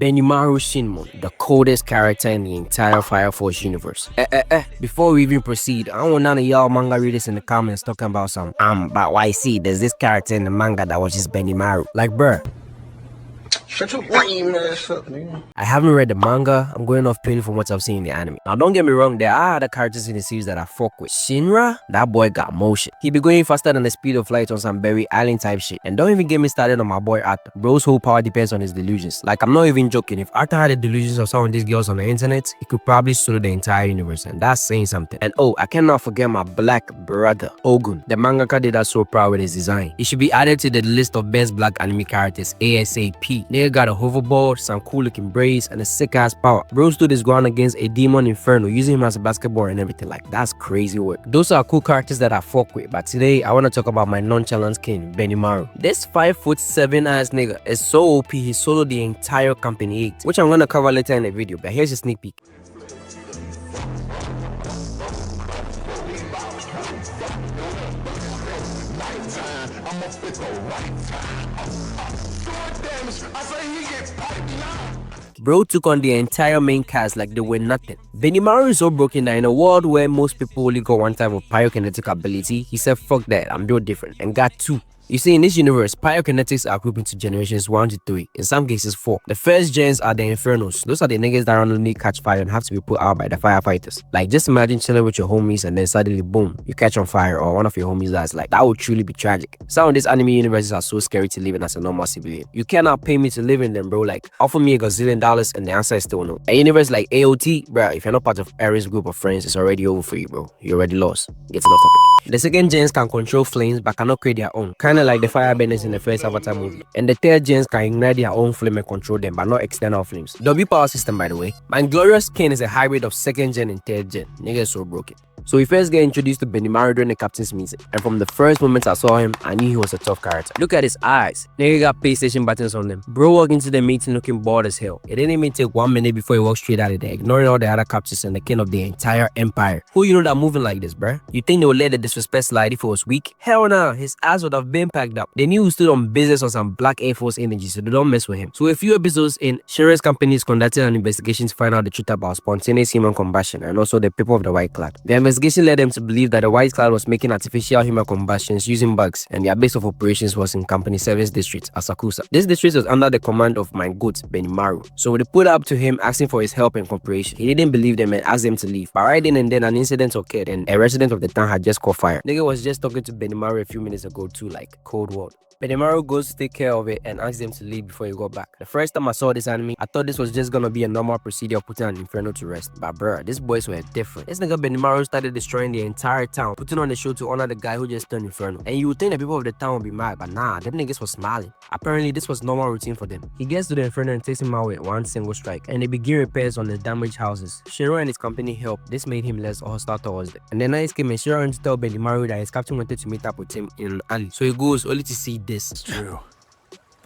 Benimaru Shinmon, the coldest character in the entire Fire Force universe. Before we even proceed, I don't want none of y'all manga readers in the comments talking about some but why see there's this character in the manga that was just Benimaru. Like bruh. Shut your lame ass up, nigga. I haven't read the manga. I'm going off purely from what I've seen in the anime. Now, don't get me wrong, there are other characters in the series that I fuck with. Shinra, that boy got motion. He be going faster than the speed of light on some Berry Island type shit. And don't even get me started on my boy Arthur. Bro's whole power depends on his delusions. Like, I'm not even joking. If Arthur had the delusions of some of these girls on the internet, he could probably solo the entire universe. And that's saying something. And oh, I cannot forget my black brother, Ogun. The mangaka did us so proud with his design. He should be added to the list of best black anime characters ASAP. Nigga got a hoverboard, some cool looking braids, and a sick ass power. Bro stood his ground against a demon inferno, using him as a basketball and everything. Like, that's crazy work. Those are cool characters that I fuck with, but today I want to talk about my nonchalant king, Benimaru. This 5'7" ass nigga is so OP, he soloed the entire Company 8, which I'm gonna cover later in the video, but here's a sneak peek. Bro took on the entire main cast like they were nothing. Benimaru is so broken that in a world where most people only got one type of pyrokinetic ability, he said fuck that, I'm built different, and got two. You see, in this universe, pyrokinetics are grouped into generations 1 to 3, in some cases 4. The first gens are the Infernos. Those are the niggas that randomly catch fire and have to be put out by the firefighters. Like, just imagine chilling with your homies and then suddenly, boom, you catch on fire or one of your homies dies. Like, that would truly be tragic. Some of these anime universes are so scary to live in as a normal civilian. You cannot pay me to live in them, bro. Like, offer me $1 gazillion and the answer is still no. A universe like AOT, bro, if you're not part of Ares group of friends, it's already over for you, bro. You're already lost. Get to the topic. The second gens can control flames but cannot create their own, kinda like the firebenders in the first Avatar movie. And the third gens can ignite their own flame and control them, but not external flames. W power system, by the way. My glorious king is a hybrid of second gen and third gen. Nigga is so broken. So we first get introduced to Benimaru during the captain's meeting, and from the first moment I saw him, I knew he was a tough character. Look at his eyes. Nigga got PlayStation buttons on them. Bro walked into the meeting looking bored as hell. It didn't even take 1 minute before he walked straight out of there, ignoring all the other captains and the king of the entire empire. Who you know that moving like this, bruh? You think they would let the disrespect slide if he was weak? Hell no, his ass would have been packed up. They knew he stood on business on some black Air Force energy, so they don't mess with him. So a few episodes in, Shinra's company is conducting an investigation to find out the truth about spontaneous human combustion and also the people of the White Cloud. The investigation led them to believe that the White Cloud was making artificial human combustions using bugs, and their base of operations was in company service district, Asakusa. This district was under the command of my goat, Benimaru. So they put up to him asking for his help and cooperation. He didn't believe them and asked them to leave. But right then and then an incident occurred and a resident of the town had just caught fire. Nigga was just talking to Benimaru a few minutes ago too, like cold war. Benimaru goes to take care of it and asks them to leave before he got back. The first time I saw this anime, I thought this was just gonna be a normal procedure of putting an inferno to rest. But bruh, these boys were different. This nigga Benimaru started destroying the entire town, putting on the show to honor the guy who just turned inferno. And you would think the people of the town would be mad, but nah, them niggas was smiling. Apparently, this was normal routine for them. He gets to the inferno and takes him out with one single strike, and they begin repairs on the damaged houses. Shinra and his company helped. This made him less hostile towards them. And then night came and Shinra went to tell Benimaru that his captain wanted to meet up with him in an alley. So he goes only to see this. It's true.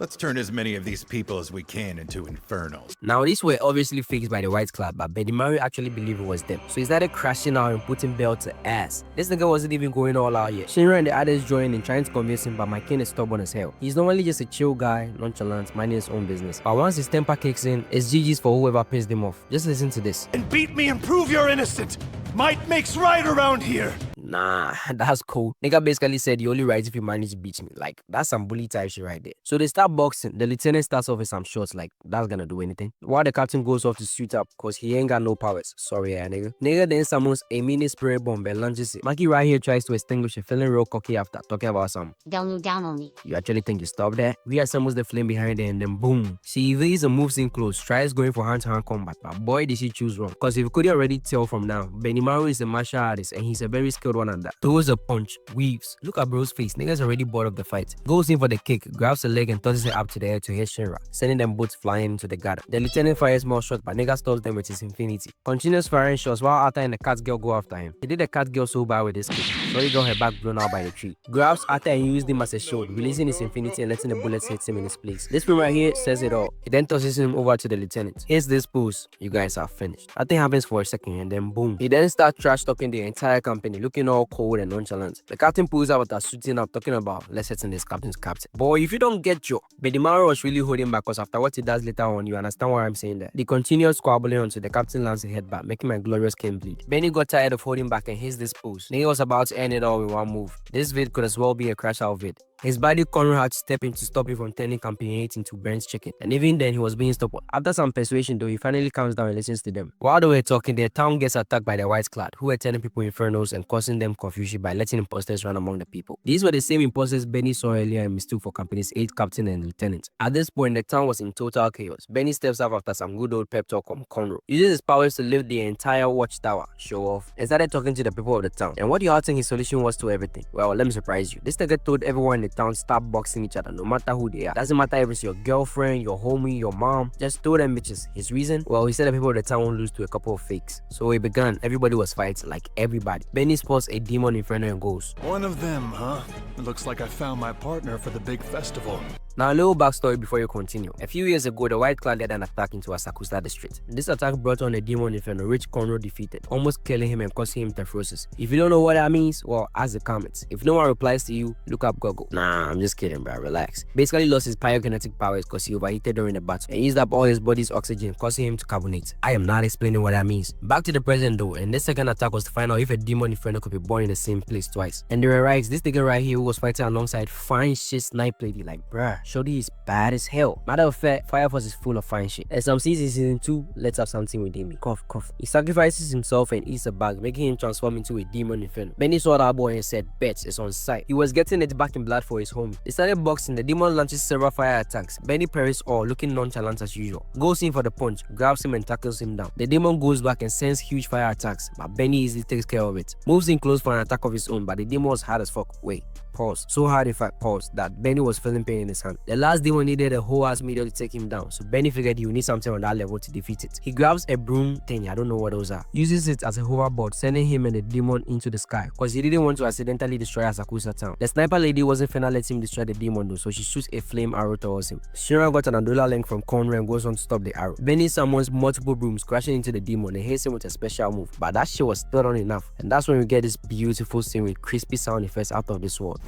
Let's turn as many of these people as we can into infernals. Now, these were obviously faked by the White Cloud, but Benimaru actually believed it was them. So he started crashing out and putting Bell to ass. This nigga wasn't even going all out yet. Shinra and the others joined in trying to convince him, but my king is stubborn as hell. He's normally just a chill guy, nonchalant, minding his own business. But once his temper kicks in, it's GG's for whoever pissed him off. Just listen to this. And beat me and prove you're innocent. Might makes right around here. Nah, that's cool. Nigga basically said you only right if you manage to beat me. Like, that's some bully type shit right there. So they start boxing. The lieutenant starts off with some shots, like, that's gonna do anything. While the captain goes off to suit up, cause he ain't got no powers. Sorry, nigga. Nigga then summons a mini spray bomb and launches it. Maki right here tries to extinguish it, feeling real cocky after talking about some. Down on me. You actually think you stop there? We summons the flame behind it and then boom. She evades and moves in close, tries going for hand-to-hand combat, but boy did she choose wrong. Cause if you could already tell from now, Benimaru is a martial artist and he's a very skilled one at that. Throws a punch, weaves. Look at bro's face, nigga's already bored of the fight. Goes in for the kick, grabs a leg and tosses it up to the air to hit Shinra, sending them both flying into the gutter. The lieutenant fires more shots, but nigga stops them with his infinity. Continues firing shots while Arthur and the cat girl go after him. He did the cat girl so bad with his kick, so he got her back blown out by the tree. Grabs Arthur and used him as a shield, releasing his infinity and letting the bullets hit him in his place. This film right here says it all. He then tosses him over to the lieutenant. Here's this pose. You guys are finished. Nothing happens for a second and then boom. He then starts trash talking the entire company, looking looking all cold and nonchalant. The captain pulls out with suiting up, talking about let's settle this captain's captain. Boy, if you don't get your Benimaru was really holding back because after what he does later on, you understand what I'm saying there. They continued squabbling until the captain lands a headbutt, making my glorious king bleed. Benny got tired of holding back and hits this pose. Nigga was about to end it all with one move. This vid could as well be a crash out vid. His body corner had to step in to stop him from turning Company 8 into Brent's chicken. And even then, he was being stopped. After some persuasion though, he finally calms down and listens to them. While they were talking, their town gets attacked by the white clad, who were turning people infernos and causing them confusion by letting imposters run among the people. These were the same imposters Benny saw earlier and mistook for Company's 8 captain and lieutenant. At this point, the town was in total chaos. Benny steps up after some good old pep talk from Conroe, uses his powers to lift the entire watchtower, show off, and started talking to the people of the town. And what do you think his solution was to everything? Well, let me surprise you. This nigga told everyone in the town stop boxing each other, no matter who they are. Doesn't matter if it's your girlfriend, your homie, your mom, just throw them bitches. His reason? Well, he said the people of the town won't lose to a couple of fakes. So it began. Everybody was fighting, like everybody. Benny spots a demon inferno and goes, "One of them, huh? It looks like I found my partner for the big festival." Now a little backstory before you continue. A few years ago, the White Clan led an attack into Asakusa district. This attack brought on a demon inferno which Conroe defeated, almost killing him and causing him nephrosis. If you don't know what that means, well, ask the comments. If no one replies to you, look up Google. Nah, I'm just kidding, bro. Relax. Basically lost his pyrokinetic powers because he overheated during the battle and used up all his body's oxygen, causing him to carbonate. I am not explaining what that means. Back to the present though, and this second attack was to find out if a demon inferno could be born in the same place twice. And they were right. This nigga right here who was fighting alongside fine shit snipe lady, like bruh, shorty is bad as hell. Matter of fact, Fire Force is full of fine shit. And some season season 2, let's have something within me. Cough, cough. He sacrifices himself and eats a bag, making him transform into a demon inferno. Benny saw that boy and said, bet, it's on sight. He was getting it back in blood for his home. They started boxing. The demon launches several fire attacks. Benny parries all, looking nonchalant as usual. Goes in for the punch, grabs him and tackles him down. The demon goes back and sends huge fire attacks, but Benny easily takes care of it. Moves in close for an attack of his own, but the demon was hard as fuck. Wait. Pause. So hard in fact, pause, that Benny was feeling pain in his hand. The last demon needed a whole ass meteor to take him down, so Benny figured he would need something on that level to defeat it. He grabs a broom thing, I don't know what those are, uses it as a hoverboard, sending him and the demon into the sky, cause he didn't want to accidentally destroy Asakusa town. The sniper lady wasn't finna let him destroy the demon though, so she shoots a flame arrow towards him. Shinra got an Andola link from Conroe and goes on to stop the arrow. Benny summons multiple brooms, crashing into the demon and hits him with a special move, but that shit was still not enough, and that's when we get this beautiful scene with crispy sound effects out of this world.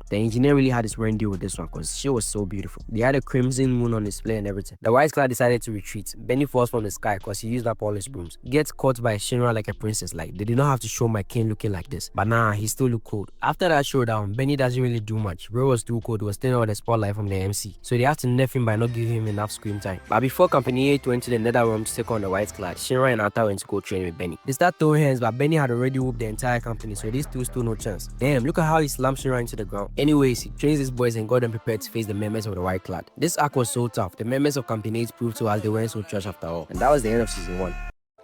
The engineer really had his reindeer with this one because she was so beautiful. They had a crimson moon on display and everything. The white cloud decided to retreat. Benny falls from the sky because he used up all his brooms. Gets caught by Shinra like a princess. Like, they did not have to show my king looking like this. But nah, he still looked cold. After that showdown, Benny doesn't really do much. Bro was too cold. He was still on the spotlight from the MC. So they have to nerf him by not giving him enough scream time. But before Company 8 went to the nether realm to take on the white cloud, Shinra and Arthur went to go train with Benny. They start throwing hands, but Benny had already whooped the entire company, so these two stood no chance. Damn, look at how he slammed Shinra into the ground. Anyways, he trains his boys and got them prepared to face the members of the white cloud. This arc was so tough. The members of Company 8 proved to us they weren't so trash after all. And that was the end of season 1.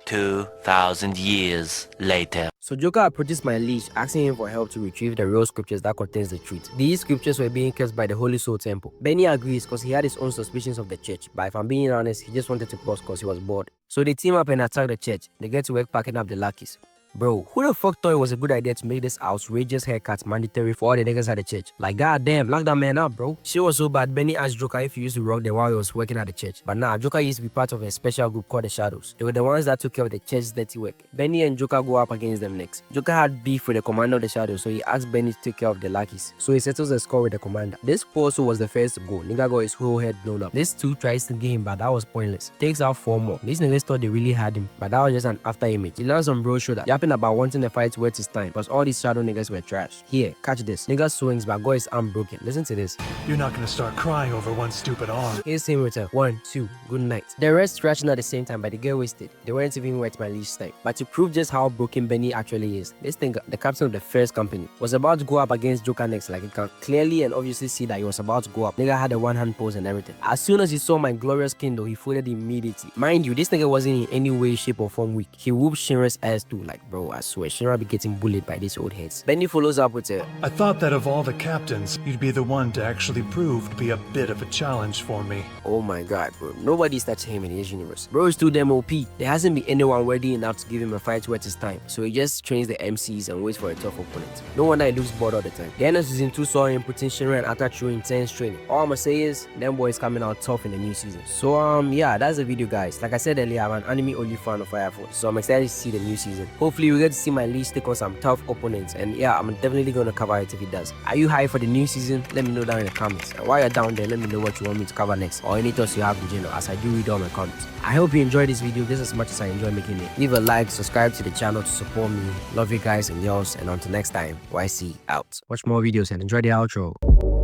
2,000 years later. So Joker approaches my liege, asking him for help to retrieve the real scriptures that contains the truth. These scriptures were being kept by the Holy Soul Temple. Benny agrees because he had his own suspicions of the church, but if I'm being honest, he just wanted to pause because he was bored. So they team up and attack the church. They get to work packing up the lackeys. Bro, who the fuck thought it was a good idea to make this outrageous haircut mandatory for all the niggas at the church? Like, goddamn, lock that man up, bro. She was so bad, Benny asked Joker if he used to rock them while he was working at the church. But nah, Joker used to be part of a special group called the Shadows. They were the ones that took care of the church's dirty work. Benny and Joker go up against them next. Joker had beef with the commander of the Shadows, so he asked Benny to take care of the lackeys. So he settles the score with the commander. This also was the first to go. Nigga got his whole head blown up. This two tries to game, but that was pointless. Takes out 4 more. These niggas thought they really had him, but that was just an after image. He lands on bro's shoulder, yapping about wanting the fight worth his time, because all these shadow niggas were trash. Here, catch this. Nigga swings, but got his arm broken. Listen to this. You're not gonna start crying over one stupid arm. Here's him with a 1, 2, good night. The rest scratching at the same time, but the girl wasted. They weren't even worth my leash time. But to prove just how broken Benny actually is, this thing, the captain of the first company, was about to go up against Joker next. Like, you can clearly and obviously see that he was about to go up. Nigga had a one-hand pose and everything. As soon as he saw my glorious king though, he folded immediately. Mind you, this nigga wasn't in any way, shape or form weak. He whooped Shinra's ass too. Like, Bro, I swear, Shinra be getting bullied by these old heads. Benny follows up with a, I thought that of all the captains, you'd be the one to actually prove to be a bit of a challenge for me. oh my god, bro. Nobody's touching him in his universe. Bro is too damn OP. There hasn't been anyone ready enough to give him a fight worth his time. So he just trains the MCs and waits for a tough opponent. No wonder he looks bored all the time. The end of season 2 saw him putting Shinra and Arthur through intense training. All I'ma say is, them boys coming out tough in the new season. So yeah, that's the video, guys. Like I said earlier, I'm an anime only fan of Fire Force, so I'm excited to see the new season. Hopefully we get to see my lead take on some tough opponents, and yeah, I'm definitely gonna cover it if it does. Are you hyped for the new season? Let me know down in the comments. And while you're down there, let me know what you want me to cover next, or any thoughts you have in general, as I do read all my comments. I hope you enjoyed this video just as much as I enjoy making it. Leave a like, subscribe to the channel to support me. Love you guys and girls, and until next time, YC out. Watch more videos and enjoy the outro.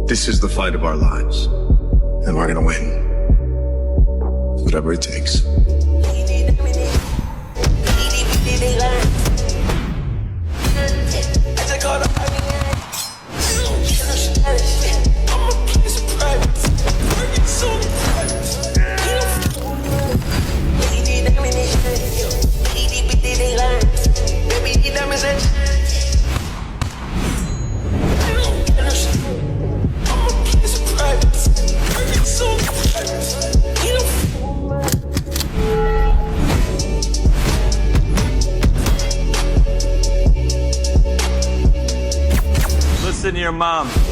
This is the fight of our lives, and we're gonna win. Whatever it takes. Listen to your mom.